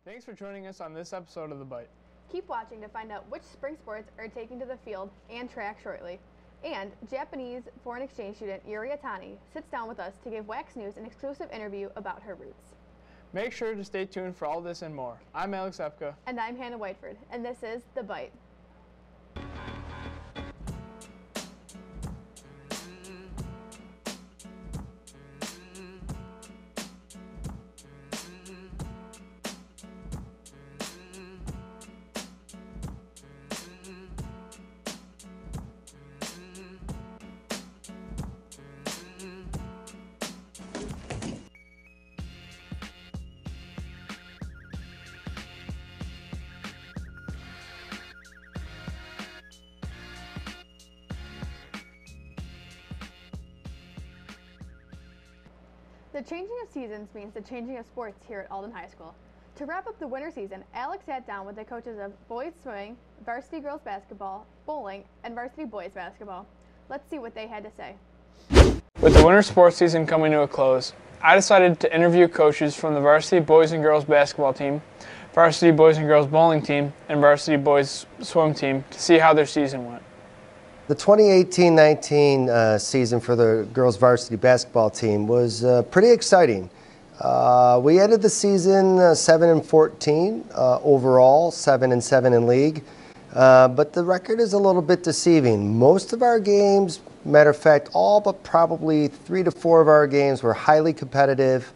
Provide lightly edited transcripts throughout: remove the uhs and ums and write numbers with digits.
Thanks for joining us on this episode of The Bite. Keep watching to find out which spring sports are taking to the field and track shortly. And Japanese foreign exchange student Yuri Atani sits down with us to give Wax News an exclusive interview about her roots. Make sure to stay tuned for all this and more. I'm Alex Epka. And I'm Hannah Whiteford, and this is The Bite. The changing of seasons means the changing of sports here at Alden High School. To wrap up the winter season, Alex sat down with the coaches of boys swimming, varsity girls basketball, bowling, and varsity boys basketball. Let's see what they had to say. With the winter sports season coming to a close, I decided to interview coaches from the varsity boys and girls basketball team, varsity boys and girls bowling team, and varsity boys swim team to see how their season went. The 2018-19 season for the girls varsity basketball team was pretty exciting. We ended the season 7-14 overall, 7-7 in league, but the record is a little bit deceiving. Most of our games, matter of fact, all but probably 3 to 4 of our games were highly competitive.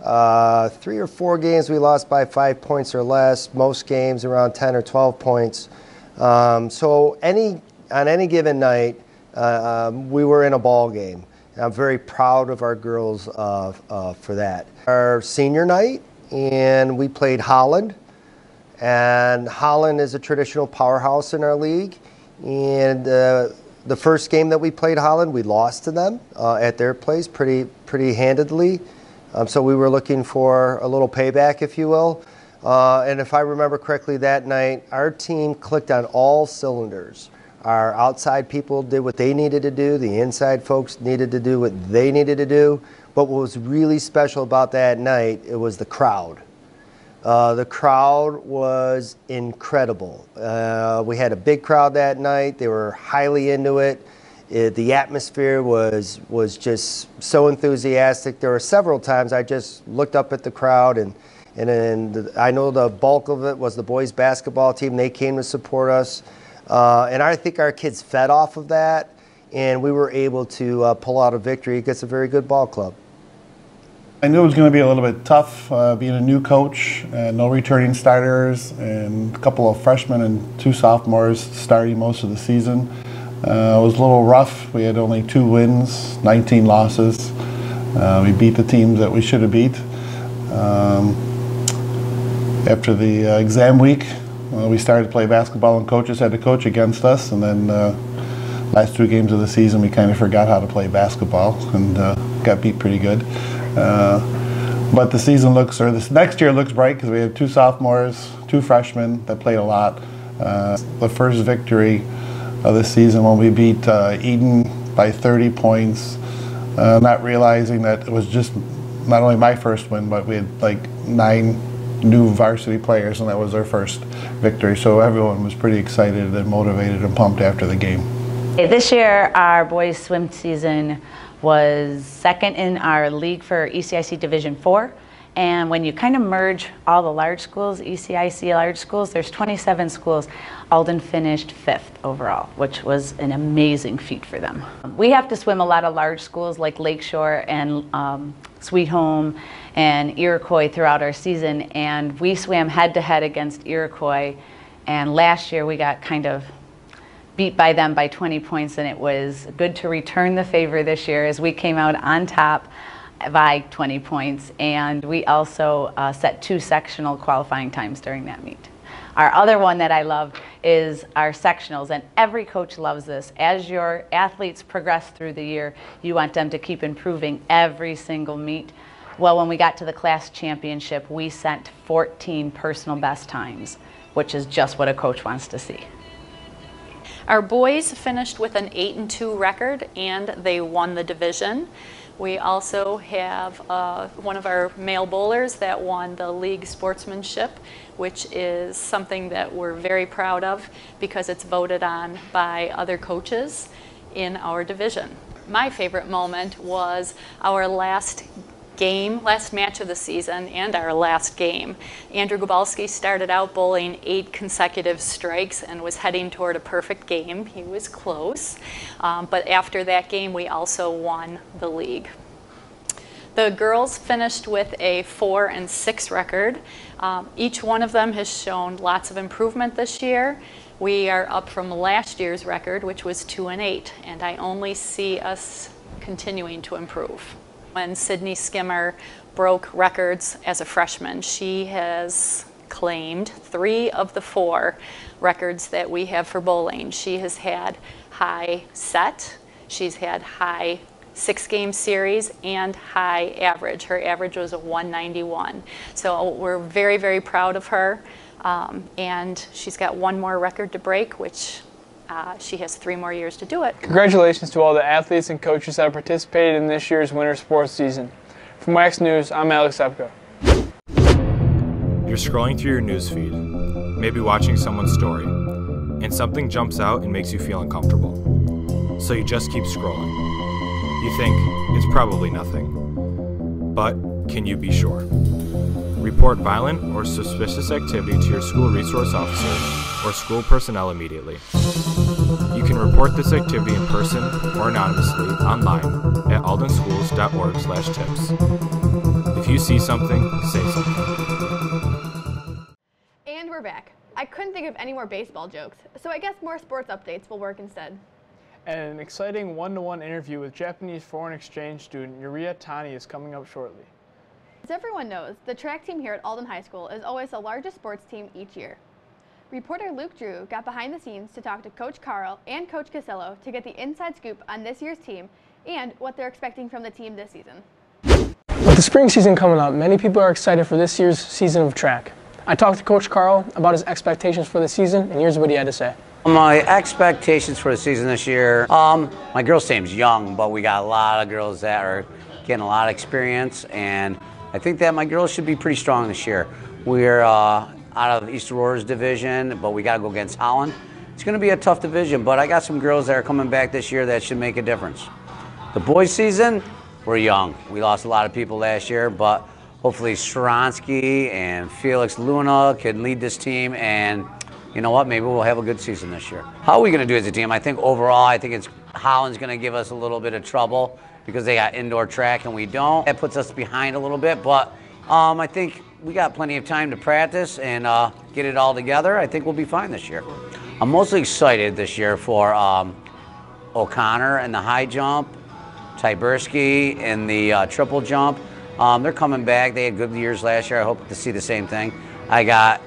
3 or 4 games we lost by 5 points or less. Most games around 10 or 12 points. On any given night, we were in a ball game. I'm very proud of our girls for that. Our senior night, and we played Holland. And Holland is a traditional powerhouse in our league. And the first game that we played Holland, we lost to them at their place pretty handedly. So we were looking for a little payback, if you will. And if I remember correctly that night, our team clicked on all cylinders. Our outside people did what they needed to do. The inside folks needed to do what they needed to do. But what was really special about that night, it was the crowd. The crowd was incredible. We had a big crowd that night. They were highly into it. The atmosphere was just so enthusiastic. There were several times I just looked up at the crowd, and I know the bulk of it was the boys basketball team. They came to support us. And I think our kids fed off of that, and we were able to pull out a victory against a very good ball club. I knew it was going to be a little bit tough being a new coach, no returning starters, and a couple of freshmen and 2 sophomores starting most of the season. It was a little rough. We had only 2 wins, 19 losses. We beat the teams that we should have beat. After the exam week, we started to play basketball, and coaches had to coach against us, and then last 2 games of the season we kind of forgot how to play basketball and got beat pretty good. But the season this next year looks bright because we have 2 sophomores, 2 freshmen that played a lot. The first victory of the season when we beat Eden by 30 points, not realizing that it was just not only my first win, but we had like 9 new varsity players, and that was our first victory. So everyone was pretty excited and motivated and pumped after the game. This year our boys swim season was 2nd in our league for ECIC Division 4. And when you kind of merge all the large schools, ECIC large schools, there's 27 schools. Alden finished 5th overall, which was an amazing feat for them. We have to swim a lot of large schools like Lakeshore and Sweet Home and Iroquois throughout our season, and we swam head-to-head against Iroquois, and last year we got kind of beat by them by 20 points, and it was good to return the favor this year as we came out on top by 20 points, and we also set 2 sectional qualifying times during that meet. Our other one that I love is our sectionals, and every coach loves this. As your athletes progress through the year, you want them to keep improving every single meet. Well, when we got to the class championship, we sent 14 personal best times, which is just what a coach wants to see. Our boys finished with an 8-2 record, and they won the division. We also have one of our male bowlers that won the league sportsmanship, which is something that we're very proud of because it's voted on by other coaches in our division. My favorite moment was our last match of the season and our last game. Andrew Gabalski started out bowling 8 consecutive strikes and was heading toward a perfect game. He was close, but after that game we also won the league. The girls finished with a 4-6 record. Each one of them has shown lots of improvement this year. We are up from last year's record, which was 2-8, and I only see us continuing to improve. When Sydney Skimmer broke records as a freshman, she has claimed 3 of the 4 records that we have for bowling. She has had high set, she's had high 6-game series, and high average. Her average was a 191. So we're very, very proud of her. And she's got 1 more record to break, which she has 3 more years to do it. Congratulations to all the athletes and coaches that participated in this year's winter sports season. From Wax News, I'm Alex Epka. You're scrolling through your newsfeed, maybe watching someone's story, and something jumps out and makes you feel uncomfortable. So you just keep scrolling. You think it's probably nothing. But can you be sure? Report violent or suspicious activity to your school resource officer or school personnel immediately. You can report this activity in person or anonymously online at aldenschools.org/tips. If you see something, say something. And we're back. I couldn't think of any more baseball jokes, so I guess more sports updates will work instead. And an exciting one-to-one interview with Japanese foreign exchange student Yuria Tani is coming up shortly. As everyone knows, the track team here at Alden High School is always the largest sports team each year. Reporter Luke Drew got behind the scenes to talk to Coach Carl and Coach Casillo to get the inside scoop on this year's team and what they're expecting from the team this season. With the spring season coming up, many people are excited for this year's season of track. I talked to Coach Carl about his expectations for the season, and here's what he had to say. My expectations for the season this year, my girls' team's young, but we got a lot of girls that are getting a lot of experience, and I think that my girls should be pretty strong this year. We're out of East Aurora's division, but we got to go against Holland. It's going to be a tough division, but I got some girls that are coming back this year that should make a difference. The boys' season, we're young. We lost a lot of people last year, but hopefully Sronsky and Felix Luna can lead this team, and you know what, maybe we'll have a good season this year. How are we going to do as a team? I think overall, I think Holland's going to give us a little bit of trouble because they got indoor track and we don't. That puts us behind a little bit, but I think we got plenty of time to practice and get it all together. I think we'll be fine this year. I'm mostly excited this year for O'Connor and the high jump, Tyberski in the triple jump. They're coming back. They had good years last year. I hope to see the same thing. I got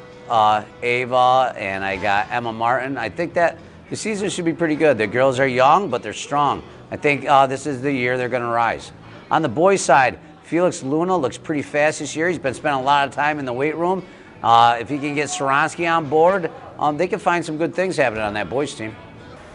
Ava and I got Emma Martin. I think that the season should be pretty good. The girls are young, but they're strong. I think this is the year they're going to rise. On the boys' side, Felix Luna looks pretty fast this year. He's been spending a lot of time in the weight room. If he can get Sronsky on board, they can find some good things happening on that boys' team.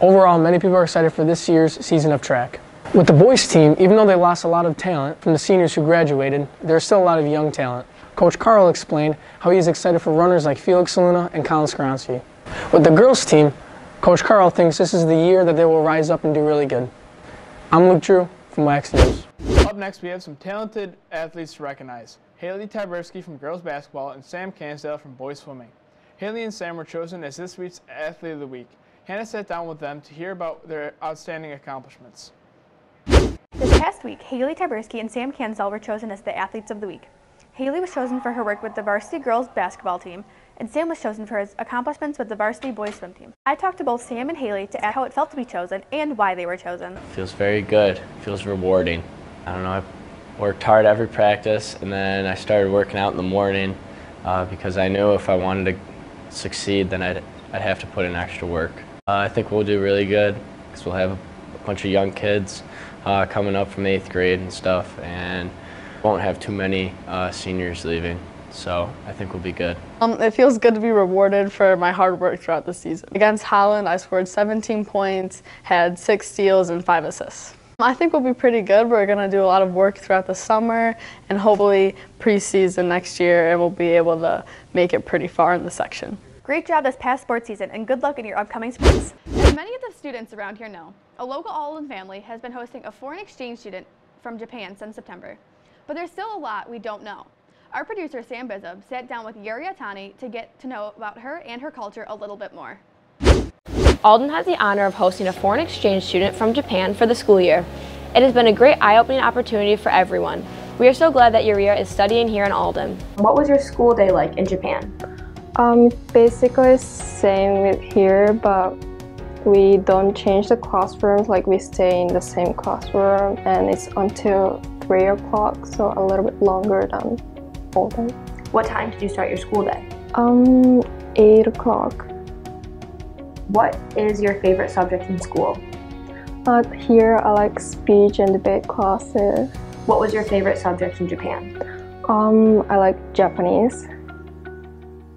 Overall, many people are excited for this year's season of track. With the boys' team, even though they lost a lot of talent from the seniors who graduated, there's still a lot of young talent. Coach Carl explained how he is excited for runners like Felix Luna and Colin Skronsky. With the girls' team, Coach Carl thinks this is the year that they will rise up and do really good. I'm Luke Drew from Wax News. Up next, we have some talented athletes to recognize. Haley Tyberski from girls basketball and Sam Cansdale from boys swimming. Haley and Sam were chosen as this week's Athlete of the Week. Hannah sat down with them to hear about their outstanding accomplishments. This past week, Haley Tyberski and Sam Cansdale were chosen as the Athletes of the Week. Haley was chosen for her work with the varsity girls basketball team, and Sam was chosen for his accomplishments with the varsity boys swim team. I talked to both Sam and Haley to ask how it felt to be chosen and why they were chosen. It feels very good. It feels rewarding. I don't know, I worked hard every practice, and then I started working out in the morning because I knew if I wanted to succeed, then I'd have to put in extra work. I think we'll do really good because we'll have a bunch of young kids coming up from 8th grade and stuff, and won't have too many seniors leaving, so I think we'll be good. It feels good to be rewarded for my hard work throughout the season. Against Holland, I scored 17 points, had 6 steals, and 5 assists. I think we'll be pretty good. We're going to do a lot of work throughout the summer and hopefully preseason next year, and we'll be able to make it pretty far in the section. Great job this past sports season, and good luck in your upcoming sports. As many of the students around here know, a local Alden family has been hosting a foreign exchange student from Japan since September. But there's still a lot we don't know. Our producer, Sam Bizub, sat down with Yuri Atani to get to know about her and her culture a little bit more. Alden has the honor of hosting a foreign exchange student from Japan for the school year. It has been a great eye-opening opportunity for everyone. We are so glad that Yuria is studying here in Alden. What was your school day like in Japan? Basically same with here, but we don't change the classrooms, like we stay in the same classroom, and it's until 3 o'clock, so a little bit longer than Alden. What time did you start your school day? 8 o'clock. What is your favorite subject in school? Here I like speech and debate classes. What was your favorite subject in Japan? I like Japanese.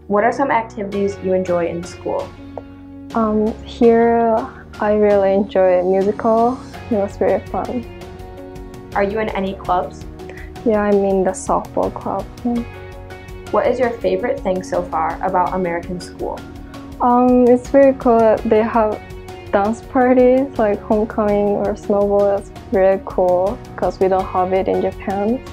What are some activities you enjoy in school? Here I really enjoy musical. It was very fun. Are you in any clubs? Yeah, I'm in the softball club. What is your favorite thing so far about American school? It's very cool that they have dance parties like homecoming or snowball. It's really cool because we don't have it in Japan.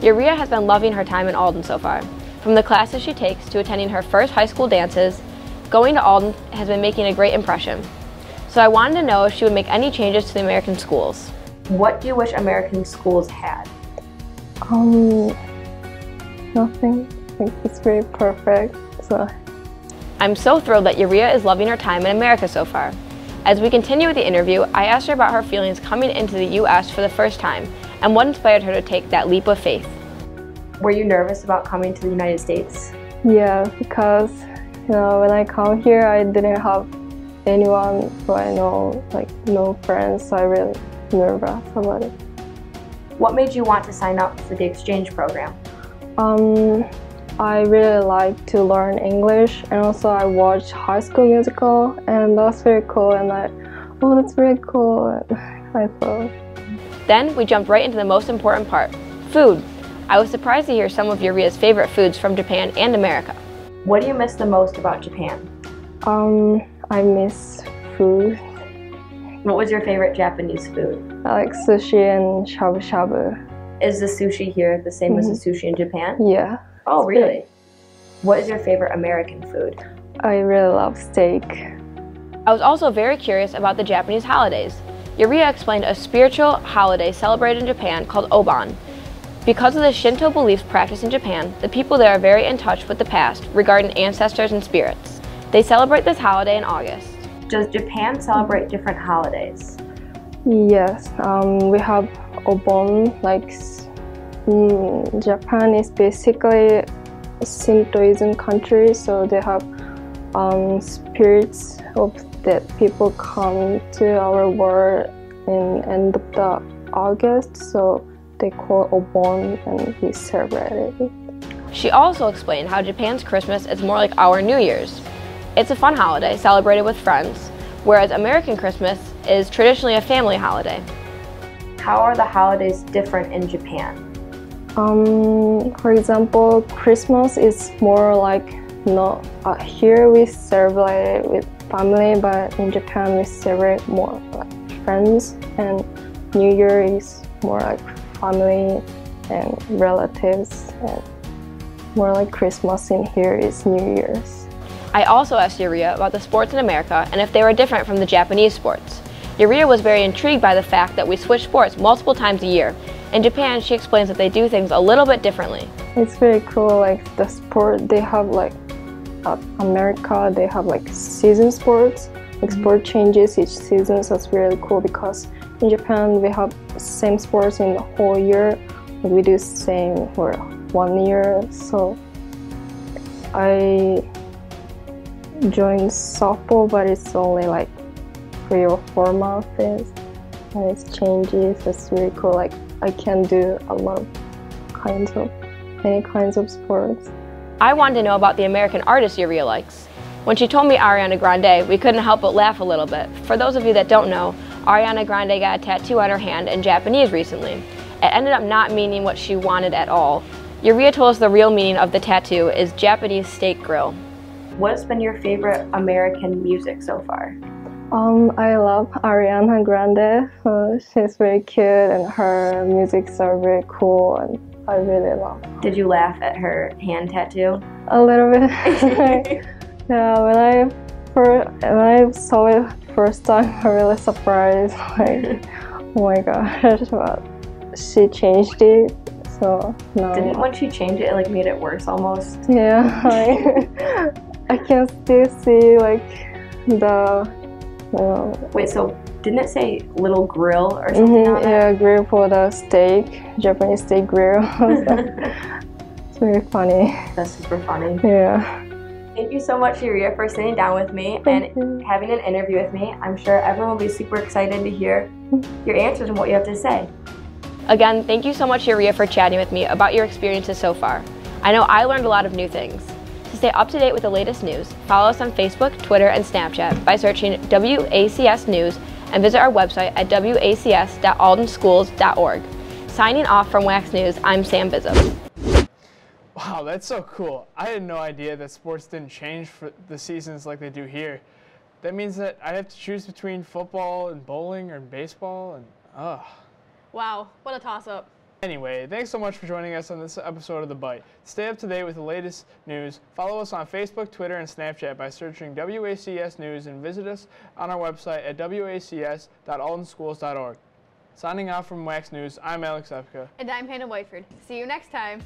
Yuria has been loving her time in Alden so far. From the classes she takes to attending her first high school dances, going to Alden has been making a great impression. So I wanted to know if she would make any changes to the American schools. What do you wish American schools had? Nothing. I think it's very perfect. So I'm so thrilled that Yuria is loving her time in America so far. As we continue with the interview, I asked her about her feelings coming into the U.S. for the first time and what inspired her to take that leap of faith. Were you nervous about coming to the United States? yeah, because when I come here, I didn't have anyone who I know, like no friends, so I really nervous about it. What made you want to sign up for the exchange program? I really like to learn English, and also I watched High School Musical, and that's very cool, and oh, that's very cool, I thought. Then we jumped right into the most important part, food. I was surprised to hear some of Yuria's favorite foods from Japan and America. What do you miss the most about Japan? I miss food. What was your favorite Japanese food? I like sushi and shabu shabu. Is the sushi here the same as the sushi in Japan? Yeah. Oh, really? What is your favorite American food? I really love steak. I was also very curious about the Japanese holidays. Yuria explained a spiritual holiday celebrated in Japan called Obon. Because of the Shinto beliefs practiced in Japan, the people there are very in touch with the past regarding ancestors and spirits. They celebrate this holiday in August. Does Japan celebrate different holidays? Yes, we have Obon, like Japan is basically a Shintoism country, so they have spirits of that people come to our world in end of the August, so they call Obon and we celebrate it. She also explained how Japan's Christmas is more like our New Year's. It's a fun holiday celebrated with friends, whereas American Christmas is traditionally a family holiday. How are the holidays different in Japan? For example, Christmas is more like, here we celebrate it with family, but in Japan we celebrate more like friends, and New Year is more like family and relatives, and more like Christmas in here is New Year's. I also asked Yuria about the sports in America and if they were different from the Japanese sports. Yuria was very intrigued by the fact that we switch sports multiple times a year. In Japan, she explains that they do things a little bit differently. It's very cool, like the sport, they have like, America, they have like season sports, like sport changes each season, so it's really cool because in Japan we have same sports in the whole year, but we do same for 1 year, so I joined softball, but it's only like 3 or 4 months, and it changes. It's really cool. Like I can do a lot of many kinds of sports. I wanted to know about the American artists Yuria likes. When she told me Ariana Grande, we couldn't help but laugh a little bit. For those of you that don't know, Ariana Grande got a tattoo on her hand in Japanese recently. It ended up not meaning what she wanted at all. Uria told us the real meaning of the tattoo is Japanese steak grill. What's been your favorite American music so far? I love Ariana Grande. She's very cute and her musics are very cool and I really love her. Did you laugh at her hand tattoo? A little bit. Yeah, when I saw it first time, I was really surprised. Like, oh my gosh, but she changed it. So now. Didn't when she changed it, it like made it worse almost? Yeah, like, I can still see like the. Wait, so didn't it say little grill or something on it? Yeah, grill for the steak, Japanese steak grill. It's very funny. That's super funny. Yeah. Thank you so much, Uria, for sitting down with me and having an interview with me. I'm sure everyone will be super excited to hear your answers and what you have to say. Again, thank you so much, Uria, for chatting with me about your experiences so far. I know I learned a lot of new things. To stay up to date with the latest news, follow us on Facebook, Twitter, and Snapchat by searching WACS News and visit our website at wacs.aldenschools.org. Signing off from Wax News, I'm Sam Bishop. Wow, that's so cool. I had no idea that sports didn't change for the seasons like they do here. That means that I have to choose between football and bowling or baseball and Wow, what a toss-up. Anyway, thanks so much for joining us on this episode of The Bite. To stay up to date with the latest news, follow us on Facebook, Twitter, and Snapchat by searching WACS News and visit us on our website at wacs.aldenschools.org. Signing off from Wax News, I'm Alex Epka. And I'm Hannah Whiteford. See you next time.